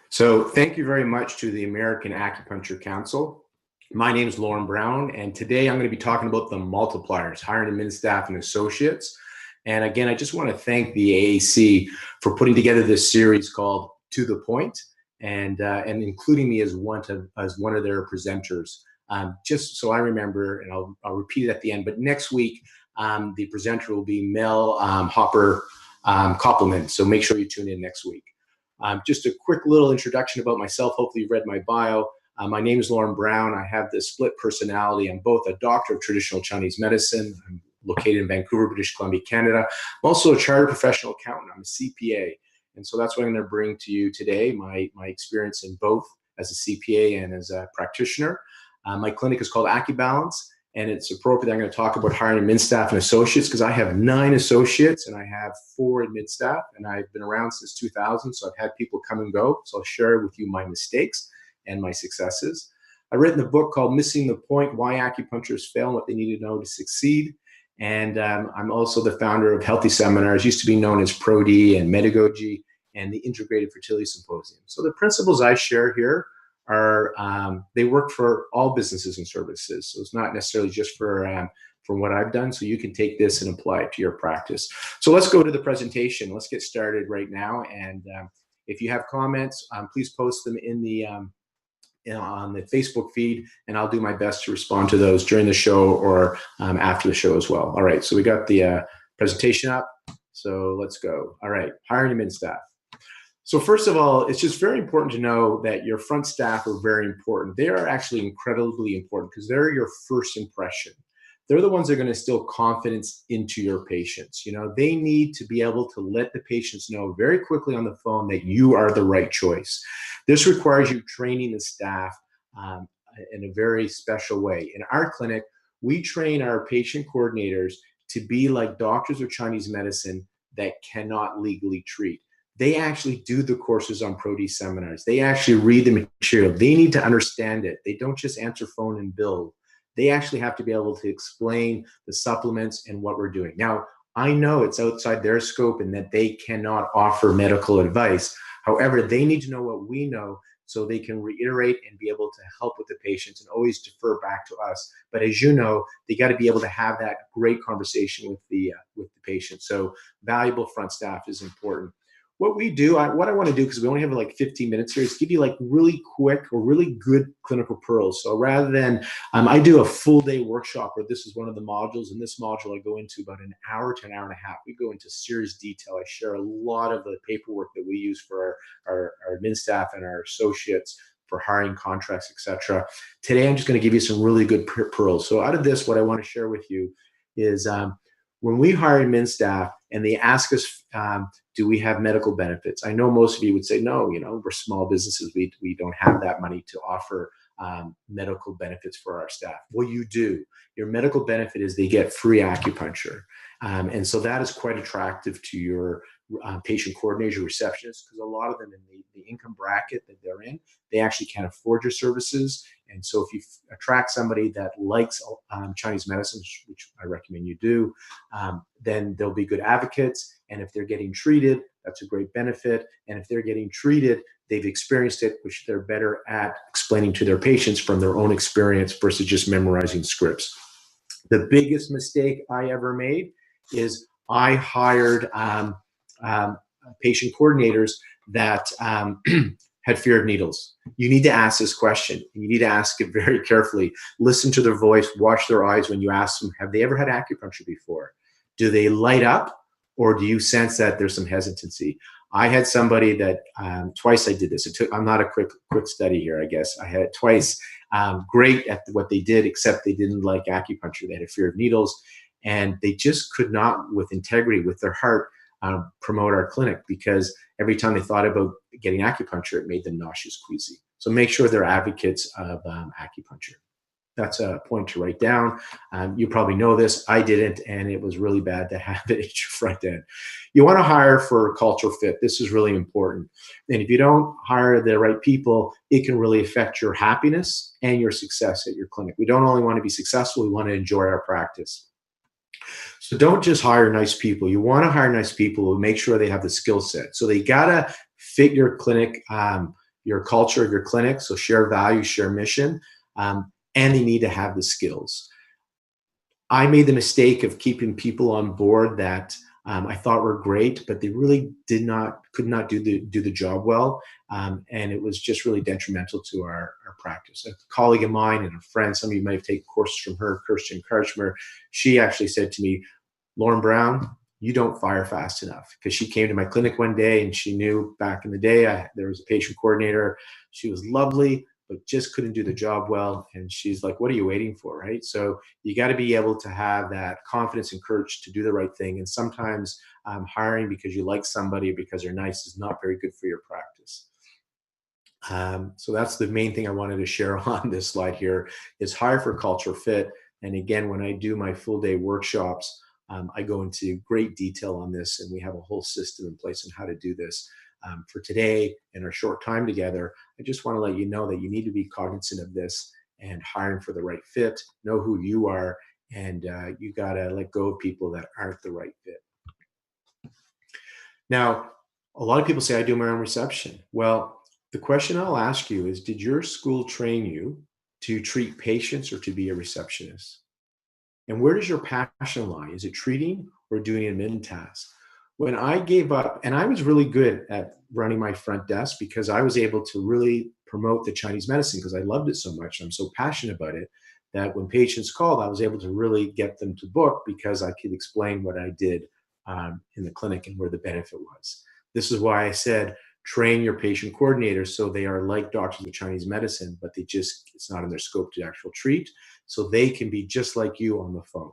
So thank you very much to the American Acupuncture Council. My name is Lorne Brown, and today I'm going to be talking about the multipliers, hiring admin staff and associates. And again, I just want to thank the AAC for putting together this series called To the Point, and including me as one of their presenters. Just so I remember, and I'll repeat it at the end, but next week, the presenter will be Mel Hopper Complementary. So make sure you tune in next week. Just a quick little introduction about myself. Hopefully you've read my bio. My name is Lorne Brown. I have this split personality. I'm both a doctor of traditional Chinese medicine. I'm located in Vancouver, British Columbia, Canada. I'm also a chartered professional accountant. I'm a CPA. And so that's what I'm going to bring to you today, my experience in both as a CPA and as a practitioner. My clinic is called AcuBalance, and it's appropriate I'm going to talk about hiring admin staff and associates because I have 9 associates and I have 4 admin staff, and I've been around since 2000, so I've had people come and go. So I'll share with you my mistakes and my successes. I've written a book called Missing the Point, Why Acupuncturists Fail and What They Need to Know to Succeed. And I'm also the founder of Healthy Seminars, used to be known as Pro-D and Medagogy, and the Integrated Fertility Symposium. So the principles I share here are, they work for all businesses and services. So it's not necessarily just for what I've done. So you can take this and apply it to your practice. So let's go to the presentation. Let's get started right now. And if you have comments, please post them in the on the Facebook feed, and I'll do my best to respond to those during the show or after the show as well. All right, so we got the presentation up. So let's go. All right, hiring admin staff. So first of all, it's just very important to know that your front staff are very important. They are actually incredibly important because they're your first impression. They're the ones that are going to instill confidence into your patients. You know, they need to be able to let the patients know very quickly on the phone that you are the right choice. This requires you training the staff in a very special way. In our clinic, we train our patient coordinators to be like doctors of Chinese medicine that cannot legally treat. They actually do the courses on Pro-D seminars. They actually read the material. They need to understand it. They don't just answer phone and bill. They actually have to be able to explain the supplements and what we're doing. Now, I know it's outside their scope and that they cannot offer medical advice. However, they need to know what we know so they can reiterate and be able to help with the patients and always defer back to us. But as you know, they got to be able to have that great conversation with the patient. So valuable front staff is important. What we do, what I want to do, because we only have like 15 minutes here, is give you like really quick or really good clinical pearls. So rather than, I do a full day workshop where this is one of the modules. In this module, I go into about an hour to an hour and a half. We go into serious detail. I share a lot of the paperwork that we use for our admin staff and our associates for hiring contracts, etc. Today, I'm just going to give you some really good pearls. So out of this, what I want to share with you is when we hire admin staff and they ask us, do we have medical benefits? I know most of you would say, no, you know, we're small businesses. We don't have that money to offer medical benefits for our staff. Well, you do. Your medical benefit is they get free acupuncture. And so that is quite attractive to your patient coordinators, receptionists, because a lot of them in the income bracket that they're in, they actually can't afford your services. And so if you attract somebody that likes Chinese medicine, which I recommend you do, then they'll be good advocates. And if they're getting treated, that's a great benefit. And if they're getting treated, they've experienced it, which they're better at explaining to their patients from their own experience versus just memorizing scripts. The biggest mistake I ever made is I hired patient coordinators that had fear of needles. You need to ask this question. You need to ask it very carefully. Listen to their voice, watch their eyes when you ask them, have they ever had acupuncture before? Do they light up, or do you sense that there's some hesitancy? I had somebody that twice I did this. I'm not a quick study here, I guess. I had it twice. Great at what they did, except they didn't like acupuncture. They had a fear of needles, and they just could not, with integrity, with their heart, promote our clinic, because every time they thought about getting acupuncture, it made them nauseous, queasy. So make sure they're advocates of acupuncture. That's a point to write down. You probably know this. I didn't, and it was really bad to have it at your front end. You want to hire for cultural fit. This is really important. And if you don't hire the right people, it can really affect your happiness and your success at your clinic. We don't only want to be successful, we want to enjoy our practice. So don't just hire nice people. You want to hire nice people who make sure they have the skill set. So they got to fit your clinic, your culture of your clinic. So share values, share mission. And they need to have the skills. I made the mistake of keeping people on board that I thought were great, but they really could not do the job well, and it was just really detrimental to our practice. A colleague of mine and a friend, some of you might have taken courses from her, Kirsten Karchmer, she actually said to me, "Lorne Brown, you don't fire fast enough," because she came to my clinic one day and she knew back in the day there was a patient coordinator. She was lovely, but just couldn't do the job well. And she's like, "What are you waiting for?" Right? So you got to be able to have that confidence and courage to do the right thing. And sometimes hiring because you like somebody or because they're nice is not very good for your practice. So that's the main thing I wanted to share on this slide here is hire for culture fit. And again, when I do my full day workshops, I go into great detail on this, and we have a whole system in place on how to do this. For today and our short time together, I just want to let you know that you need to be cognizant of this and hiring for the right fit, know who you are, and you got to let go of people that aren't the right fit. Now, a lot of people say, I do my own reception. Well, the question I'll ask you is, did your school train you to treat patients or to be a receptionist? And where does your passion lie? Is it treating or doing admin tasks? When I gave up, and I was really good at running my front desk because I was able to really promote the Chinese medicine because I loved it so much. I'm so passionate about it that when patients called, I was able to really get them to book because I could explain what I did in the clinic and where the benefit was. This is why I said, train your patient coordinators so they are like doctors of Chinese medicine, but it's not in their scope to actually treat, so they can be just like you on the phone.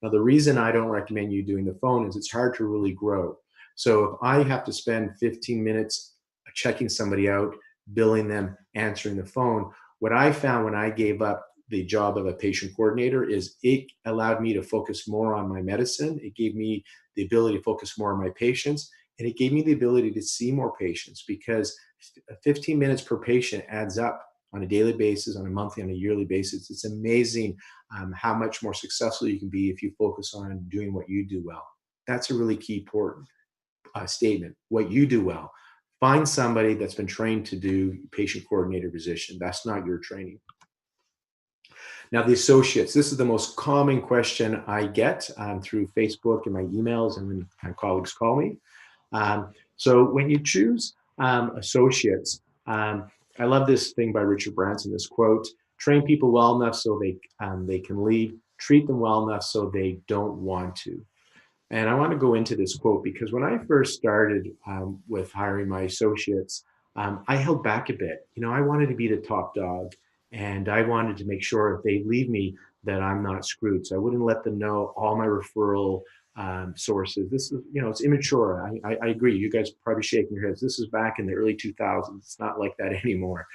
Now, the reason I don't recommend you doing the phone is it's hard to really grow. So if I have to spend 15 minutes checking somebody out, billing them, answering the phone, what I found when I gave up the job of a patient coordinator is it allowed me to focus more on my medicine. It gave me the ability to focus more on my patients, and it gave me the ability to see more patients because 15 minutes per patient adds up on a daily basis, on a monthly, on a yearly basis. It's amazing how much more successful you can be if you focus on doing what you do well. That's a really key important statement. What you do well. Find somebody that's been trained to do patient coordinator position. That's not your training. Now, the associates. This is the most common question I get through Facebook and my emails and when my colleagues call me. So when you choose associates, I love this thing by Richard Branson, this quote: train people well enough so they can lead, treat them well enough so they don't want to. And I want to go into this quote because when I first started with hiring my associates, I held back a bit. You know, I wanted to be the top dog, and I wanted to make sure if they leave me that I'm not screwed. So I wouldn't let them know all my referral sources. This is, you know, it's immature. I agree. You guys are probably shaking your heads. This is back in the early 2000s. It's not like that anymore.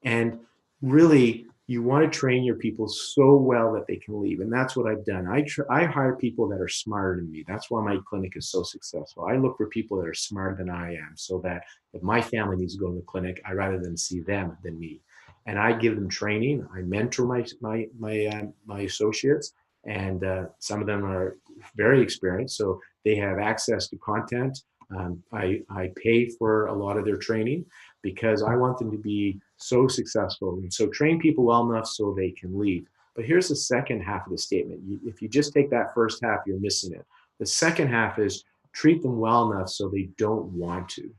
And really, you want to train your people so well that they can leave. And that's what I've done. I hire people that are smarter than me. That's why my clinic is so successful. I look for people that are smarter than I am so that if my family needs to go to the clinic, I rather than see them than me. And I give them training. I mentor my associates, and some of them are very experienced, so they have access to content. I pay for a lot of their training because I want them to be so successful. And so train people well enough so they can leave. But here's the second half of the statement. If you just take that first half, you're missing it. The second half is treat them well enough so they don't want to.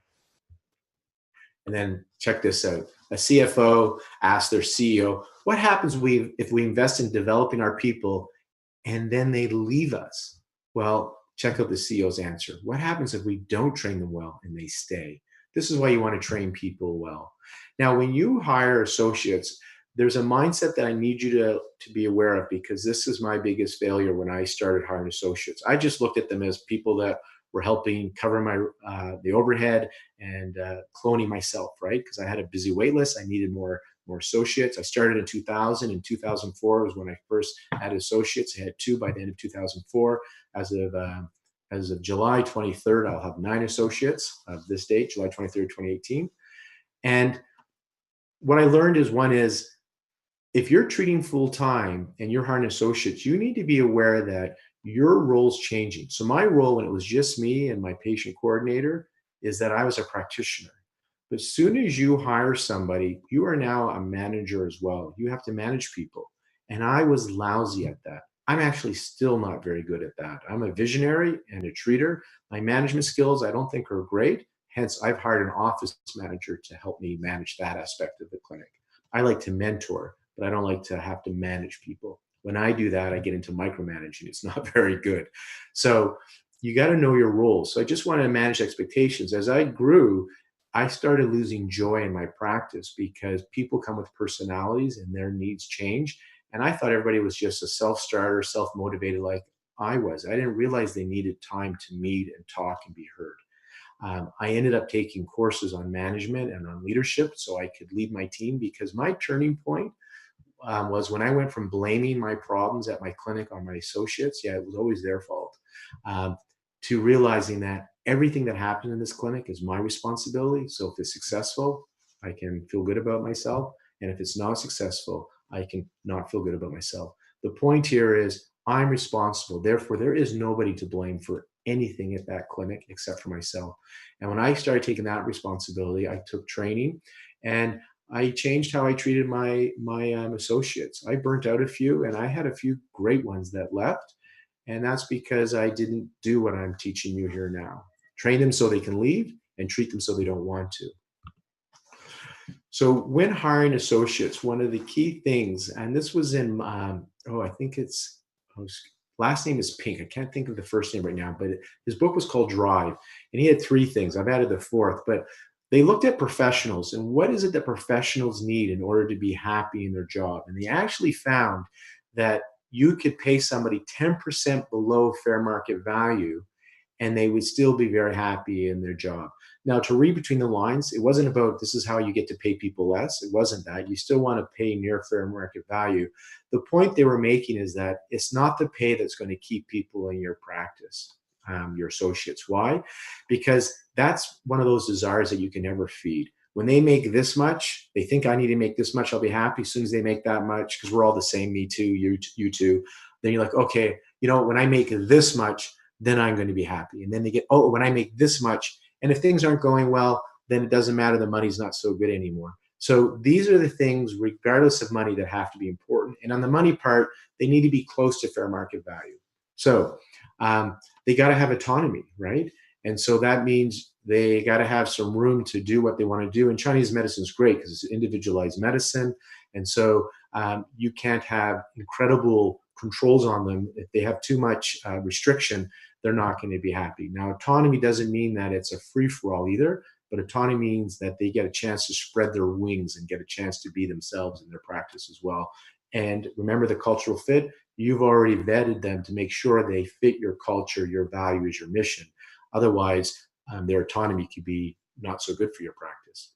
And then check this out. A CFO asks their CEO, what happens if we invest in developing our people and then they leave us? Well, check out the CEO's answer. What happens if we don't train them well and they stay? This is why you want to train people well. Now, when you hire associates, there's a mindset that I need you to be aware of, because this is my biggest failure when I started hiring associates. I just looked at them as people that were helping cover my the overhead and cloning myself, right? Because I had a busy wait list. I needed more associates. I started in 2000. In 2004 was when I first had associates. I had two by the end of 2004. As of July 23rd, I'll have 9 associates of this date, July 23rd, 2018. And what I learned is, one is, if you're treating full time and you're hiring associates, you need to be aware that your role's changing. So my role when it was just me and my patient coordinator is that I was a practitioner. But as soon as you hire somebody, you are now a manager as well. You have to manage people. And I was lousy at that. I'm actually still not very good at that. I'm a visionary and a treater. My management skills, I don't think are great. Hence, I've hired an office manager to help me manage that aspect of the clinic. I like to mentor, but I don't like to have to manage people. When I do that, I get into micromanaging. It's not very good. So you got to know your roles. So I just wanted to manage expectations. As I grew, I started losing joy in my practice because people come with personalities and their needs change. And I thought everybody was just a self-starter, self-motivated like I was. I didn't realize they needed time to meet and talk and be heard. I ended up taking courses on management and on leadership so I could lead my team, because my turning point was when I went from blaming my problems at my clinic on my associates. Yeah, it was always their fault. Um, to realizing that everything that happened in this clinic is my responsibility. So if it's successful, I can feel good about myself. And if it's not successful, I can not feel good about myself. The point here is I'm responsible. Therefore, there is nobody to blame for anything at that clinic except for myself. And when I started taking that responsibility, I took training and I changed how I treated my associates. I burnt out a few, and I had a few great ones that left. And that's because I didn't do what I'm teaching you here now. Train them so they can leave and treat them so they don't want to. So when hiring associates, one of the key things, and this was in, I think it's, last name is Pink. I can't think of the first name right now, but his book was called Drive. And he had 3 things. I've added the 4th, but they looked at professionals and what is it that professionals need in order to be happy in their job. And they actually found that you could pay somebody 10% below fair market value and they would still be very happy in their job. Now, to read between the lines, it wasn't about this is how you get to pay people less. It wasn't that. You still want to pay near fair market value. The point they were making is that it's not the pay that's going to keep people in your practice, your associates. Why? Because that's one of those desires that you can never feed. When they make this much, they think I need to make this much, I'll be happy. As soon as they make that much, because we're all the same, me too, you too, then you're like, okay, when I make this much, then I'm going to be happy. And then they get, oh, when I make this much, and if things aren't going well, then it doesn't matter. The money's not so good anymore. So these are the things, regardless of money, that have to be important. And on the money part, they need to be close to fair market value. So they got to have autonomy, right? And so that means they got to have some room to do what they want to do. And Chinese medicine is great because it's individualized medicine. And so you can't have incredible controls on them. If they have too much restriction, they're not going to be happy. Now, autonomy doesn't mean that it's a free-for-all either, but autonomy means that they get a chance to spread their wings and get a chance to be themselves in their practice as well. And remember the cultural fit, you've already vetted them to make sure they fit your culture, your values, your mission. Otherwise, their autonomy could be not so good for your practice.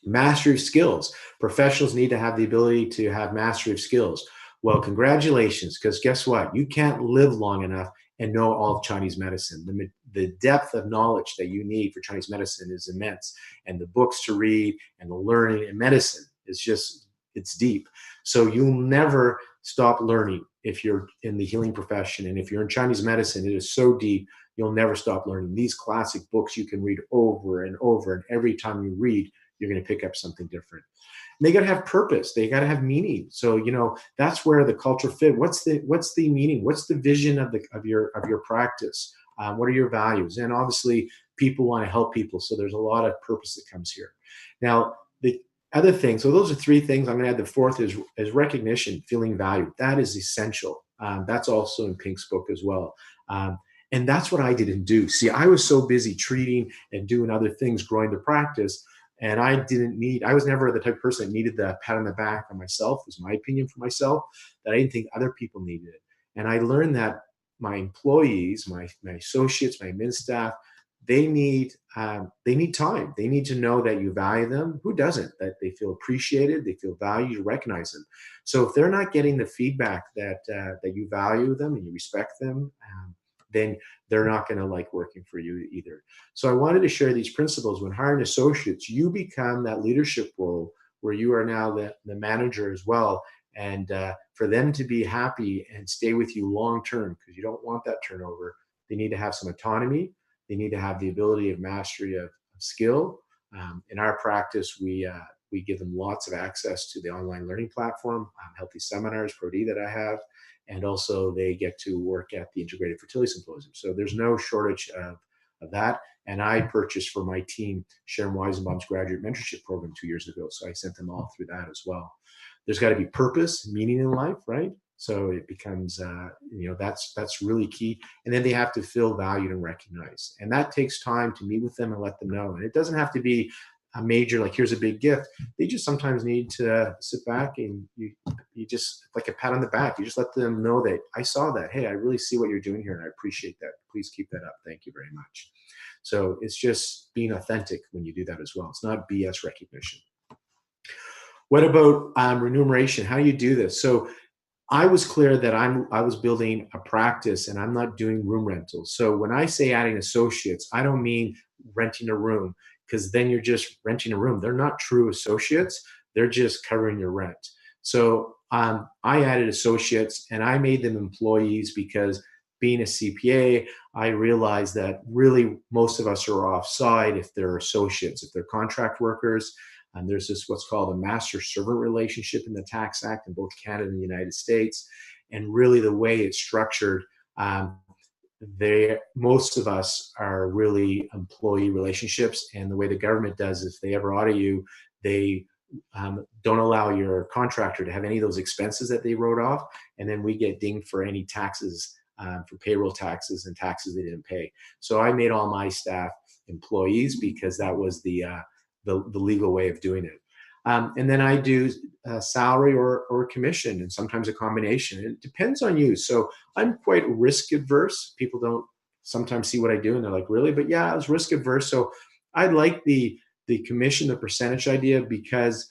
Mastery of skills. Professionals need to have the ability to have mastery of skills. Well, congratulations, because guess what? You can't live long enough and know all of Chinese medicine. The depth of knowledge that you need for Chinese medicine is immense. And the books to read and the learning in medicine is just, it's deep. So you'll never stop learning if you're in the healing profession. And if you're in Chinese medicine, it is so deep, you'll never stop learning. These classic books you can read over and over, and every time you read, you're going to pick up something different. And they got to have purpose. They got to have meaning. So, that's where the culture fit. What's the meaning? What's the vision of your practice? What are your values? And obviously, people want to help people. So there's a lot of purpose that comes here. Now, the other thing, so those are 3 things. I'm going to add the 4th is recognition, feeling valued. That is essential. That's also in Pink's book as well. And that's what I didn't do. See, I was so busy treating and doing other things, growing the practice. And I was never the type of person that needed the pat on the back on myself, was my opinion for myself, that I didn't think other people needed it. And I learned that my employees, my associates, my admin staff, they need time. They need to know that you value them. Who doesn't? That they feel appreciated, they feel valued, you recognize them. So if they're not getting the feedback that you value them and you respect them, then they're not going to like working for you either. So I wanted to share these principles. When hiring associates, you become that leadership role where you are now the manager as well. And for them to be happy and stay with you long term, because you don't want that turnover, they need to have some autonomy. They need to have the ability of mastery of skill. In our practice, we give them lots of access to the online learning platform, Healthy Seminars, ProD, that I have. And also they get to work at the Integrated Fertility Symposium. So there's no shortage of that. And I purchased for my team Sharon Weisenbaum's graduate mentorship program 2 years ago. So I sent them all through that as well. There's got to be purpose, meaning in life, right? So it becomes, that's really key. And then they have to feel valued and recognized. And that takes time to meet with them and let them know. And it doesn't have to be a major, like, here's a big gift. They just sometimes need to sit back and you just, like a pat on the back, you just let them know that I saw that. Hey, I really see what you're doing here and I appreciate that. Please keep that up. Thank you very much. So it's just being authentic when you do that as well. It's not BS recognition. What about remuneration? How do you do this? So I was clear that I was building a practice and I'm not doing room rentals. So when I say adding associates, I don't mean renting a room, because then you're just renting a room. They're not true associates. They're just covering your rent. So I added associates and I made them employees because, being a CPA, I realized that really most of us are offside if they're associates, if they're contract workers. And there's this what's called a master-servant relationship in the Tax Act in both Canada and the United States. And really the way it's structured, most of us are really employee relationships. And the way the government does, if they ever audit you, they don't allow your contractor to have any of those expenses that they wrote off. And then we get dinged for any taxes, for payroll taxes and taxes they didn't pay. So I made all my staff employees because that was the legal way of doing it. And then I do salary or commission, and sometimes a combination. It depends on you. So I'm quite risk adverse. People don't sometimes see what I do and they're like, really? But yeah, I was risk adverse. So I like the commission, the percentage idea, because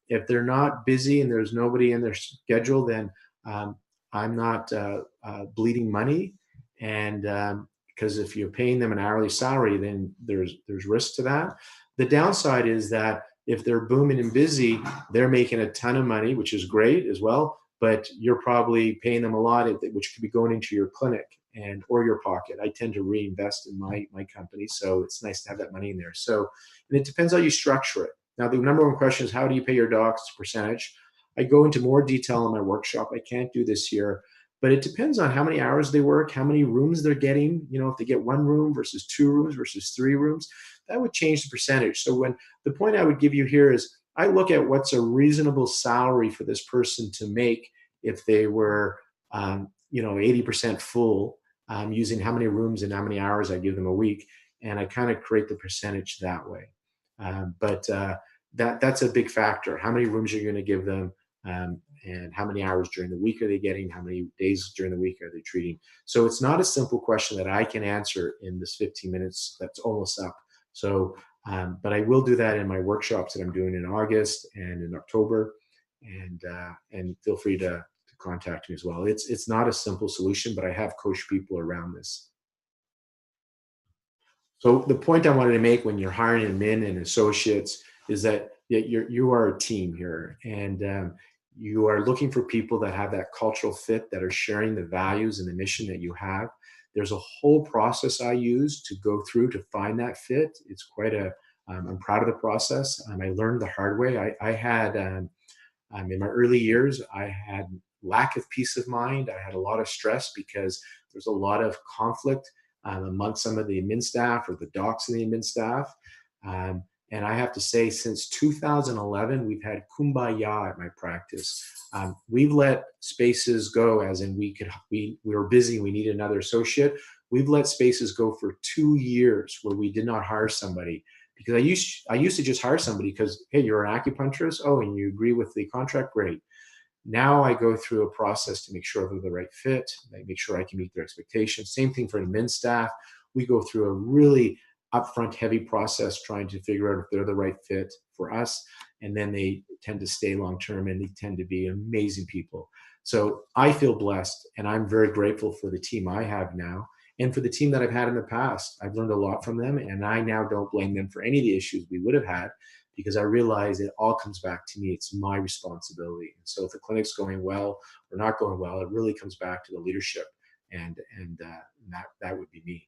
if they're not busy and there's nobody in their schedule, then I'm not bleeding money. And because if you're paying them an hourly salary, then there's risk to that. The downside is that if they're booming and busy, they're making a ton of money, which is great as well, but you're probably paying them a lot, which could be going into your clinic or your pocket. I tend to reinvest in my company, so it's nice to have that money in there. So, and it depends how you structure it. Now, the number one question is, how do you pay your docs percentage? I go into more detail in my workshop. I can't do this here, but it depends on how many hours they work, how many rooms they're getting. If they get 1 room versus 2 rooms versus 3 rooms, that would change the percentage. So the point I would give you here is, I look at what's a reasonable salary for this person to make if they were, 80% full, using how many rooms and how many hours I give them a week, and I kind of create the percentage that way. But that's a big factor. How many rooms are you going to give them? And how many hours during the week are they getting? How many days during the week are they treating? So it's not a simple question that I can answer in this 15 minutes that's almost up. So, but I will do that in my workshops that I'm doing in August and in October, and feel free to contact me as well. It's not a simple solution, but I have coached people around this. So the point I wanted to make when you're hiring admin and associates is that you are a team here, and you are looking for people that have that cultural fit, that are sharing the values and the mission that you have. There's a whole process I use to go through to find that fit. It's quite I'm proud of the process. I learned the hard way. I had, in my early years, I had lack of peace of mind. I had a lot of stress because there's a lot of conflict among some of the admin staff or the docs and the admin staff. And I have to say, since 2011, we've had kumbaya at my practice. We've let spaces go, as in we were busy, we needed another associate. We've let spaces go for 2 years where we did not hire somebody, because I used to just hire somebody because, hey, you're an acupuncturist, oh, and you agree with the contract, great. Now I go through a process to make sure they're the right fit. I make sure I can meet their expectations. Same thing for admin staff. We go through a really upfront heavy process trying to figure out if they're the right fit for us. And then they tend to stay long-term, and they tend to be amazing people. So I feel blessed, and I'm very grateful for the team I have now and for the team that I've had in the past. I've learned a lot from them, and I now don't blame them for any of the issues we would have had, because I realize it all comes back to me. It's my responsibility. And so if the clinic's going well or not going well, it really comes back to the leadership, and that would be me.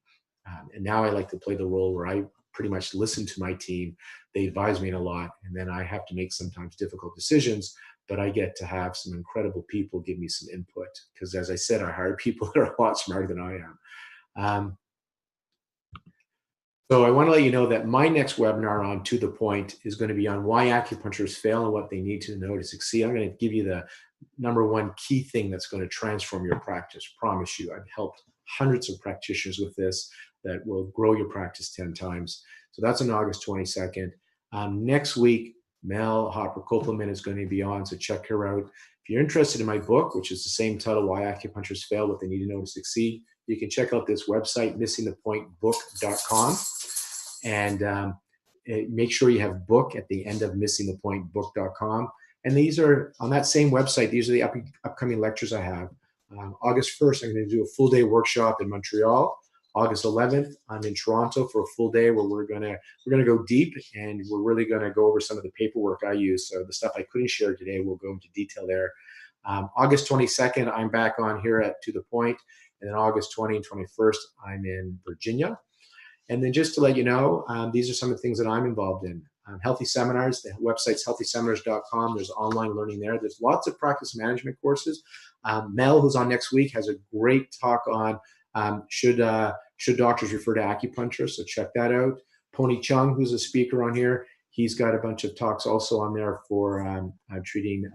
And now I like to play the role where I pretty much listen to my team. They advise me a lot, and then I have to make sometimes difficult decisions, but I get to have some incredible people give me some input, because, as I said, I hire people that are a lot smarter than I am. So I want to let you know that my next webinar on To The Point is going to be on why acupuncturists fail and what they need to know to succeed. I'm going to give you the number one key thing that's going to transform your practice. Promise you, I've helped hundreds of practitioners with this that will grow your practice 10 times. So that's on August 22nd. Next week, Mel Hopper-Copeland is going to be on, so check her out. If you're interested in my book, which is the same title, Why Acupuncturists Fail, What They Need to Know to Succeed, you can check out this website, missingthepointbook.com. And make sure you have book at the end of missingthepointbook.com. And these are, on that same website, these are the upcoming lectures I have. August 1st, I'm going to do a full day workshop in Montreal. August 11th, I'm in Toronto for a full day where we're gonna go deep, and we're really gonna go over some of the paperwork I use. So the stuff I couldn't share today, we'll go into detail there. August 22nd, I'm back on here at To The Point, and then August 20 and 21st, I'm in Virginia. And then just to let you know, these are some of the things that I'm involved in. Healthy Seminars, the website's healthyseminars.com. There's online learning there. There's lots of practice management courses. Mel, who's on next week, has a great talk on should doctors refer to acupuncturists, so check that out. Pony Chung, who's a speaker on here, he's got a bunch of talks also on there for treating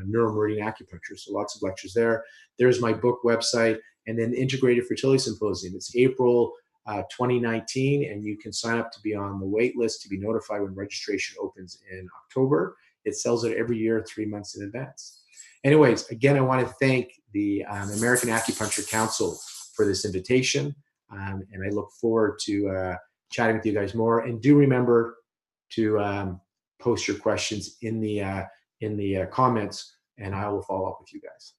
neuromeridian acupuncture, so lots of lectures there. There's my book website, and then Integrated Fertility Symposium. It's April 2019, and you can sign up to be on the wait list to be notified when registration opens in October. It sells it every year, 3 months in advance. Anyways, again, I want to thank the American Acupuncture Council for this invitation, and I look forward to chatting with you guys more. And do remember to post your questions in the comments, and I will follow up with you guys.